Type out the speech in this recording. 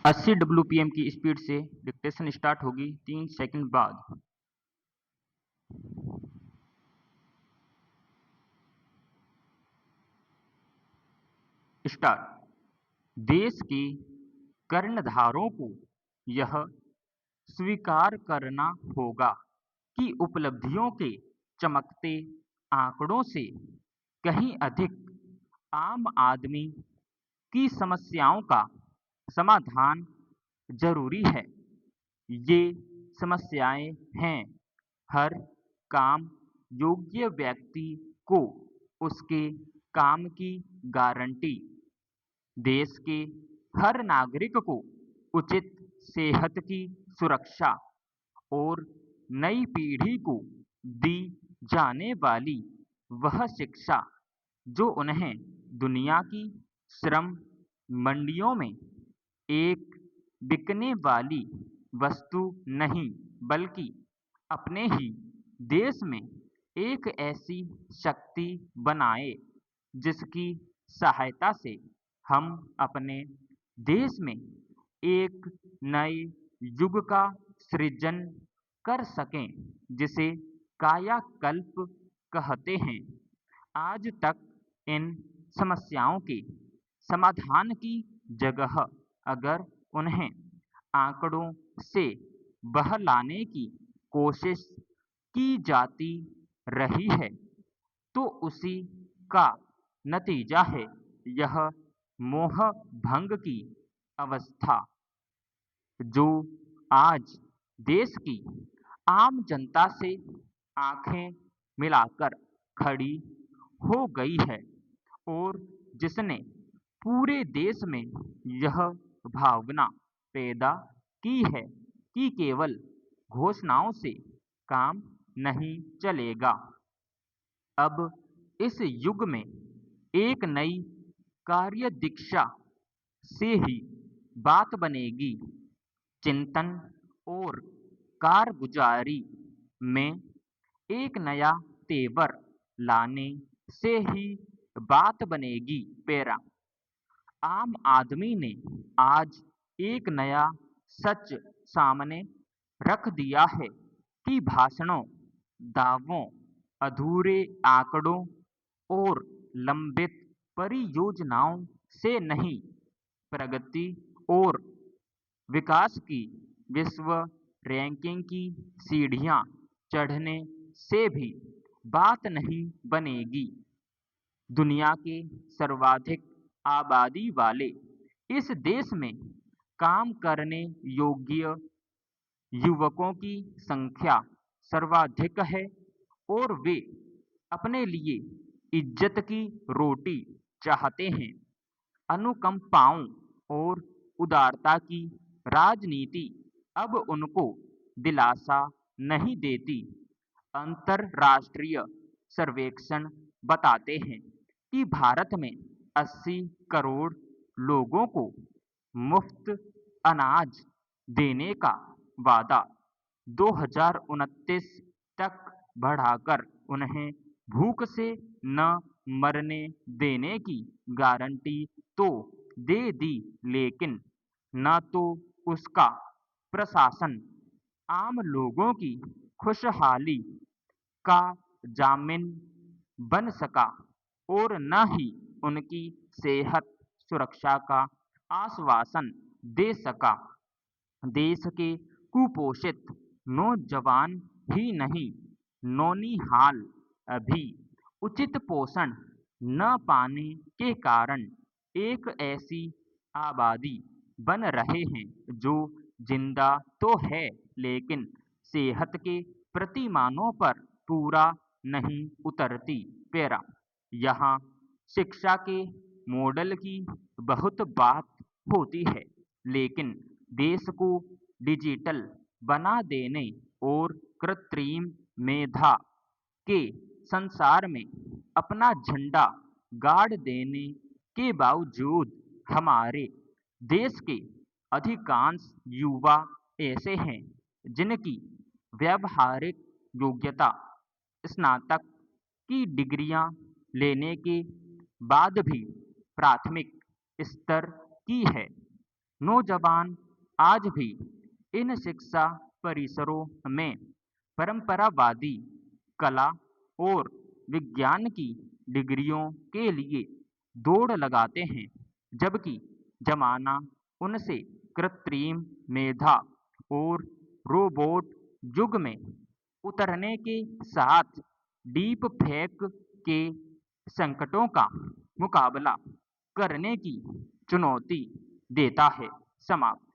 80 WPM की speed से dictation start होगी 3 सेकंड बाद। स्टार्ट। देश के कर्णधारों को यह स्वीकार करना होगा कि उपलब्धियों के चमकते आंकड़ों से कहीं अधिक आम आदमी की समस्याओं का समाधान जरूरी है। ये समस्याएं हैं: हर काम योग्य व्यक्ति को उसके काम की गारंटी, देश के हर नागरिक को उचित सेहत की सुरक्षा और नई पीढ़ी को दी जाने वाली वह शिक्षा जो उन्हें दुनिया की श्रम मंडियों में एक बिकने वाली वस्तु नहीं बल्कि अपने ही देश में एक ऐसी शक्ति बनाए जिसकी सहायता से हम अपने देश में एक नए युग का सृजन कर सकें जिसे कायाकल्प कहते हैं। आज तक इन समस्याओं के समाधान की जगह अगर उन्हें आंकड़ों से बहलाने की कोशिश की जाती रही है तो उसी का नतीजा है यह मोह भंग की अवस्था जो आज देश की आम जनता से आंखें मिलाकर खड़ी हो गई है और जिसने पूरे देश में यह भावना पैदा की है कि केवल घोषणाओं से काम नहीं चलेगा। अब इस युग में एक नई कार्यदीक्षा से ही बात बनेगी। चिंतन और कारगुजारी में एक नया तेवर लाने से ही बात बनेगी। पैरा आम आदमी ने आज एक नया सच सामने रख दिया है कि भाषणों, दावों, अधूरे आंकड़ों और लंबित परियोजनाओं से नहीं, प्रगति और विकास की विश्व रैंकिंग की सीढ़ियां चढ़ने से भी बात नहीं बनेगी। दुनिया के सर्वाधिक आबादी वाले इस देश में काम करने योग्य युवकों की संख्या सर्वाधिक है और वे अपने लिए इज्जत की रोटी चाहते हैं। अनुकंपाओं और उदारता की राजनीति अब उनको दिलासा नहीं देती। अंतरराष्ट्रीय सर्वेक्षण बताते हैं कि भारत में 80 करोड़ लोगों को मुफ्त अनाज देने का वादा 2029 तक बढ़ाकर उन्हें भूख से न मरने देने की गारंटी तो दे दी, लेकिन न तो उसका प्रशासन आम लोगों की खुशहाली का जामिन बन सका और न ही उनकी सेहत सुरक्षा का आश्वासन दे सका। देश के कुपोषित नौजवान ही नहीं, नौनिहाल अभी उचित पोषण न पाने के कारण एक ऐसी आबादी बन रहे हैं जो जिंदा तो है लेकिन सेहत के प्रतिमानों पर पूरा नहीं उतरती। पैरा यहाँ शिक्षा के मॉडल की बहुत बात होती है, लेकिन देश को डिजिटल बना देने और कृत्रिम मेधा के संसार में अपना झंडा गाड़ देने के बावजूद हमारे देश के अधिकांश युवा ऐसे हैं जिनकी व्यावहारिक योग्यता स्नातक की डिग्रियां लेने के बाद भी प्राथमिक स्तर की है। नौजवान आज भी इन शिक्षा परिसरों में परंपरावादी कला और विज्ञान की डिग्रियों के लिए दौड़ लगाते हैं, जबकि जमाना उनसे कृत्रिम मेधा और रोबोट युग में उतरने के साथ डीप फेक के संकटों का मुकाबला करने की चुनौती देता है। समाप्त।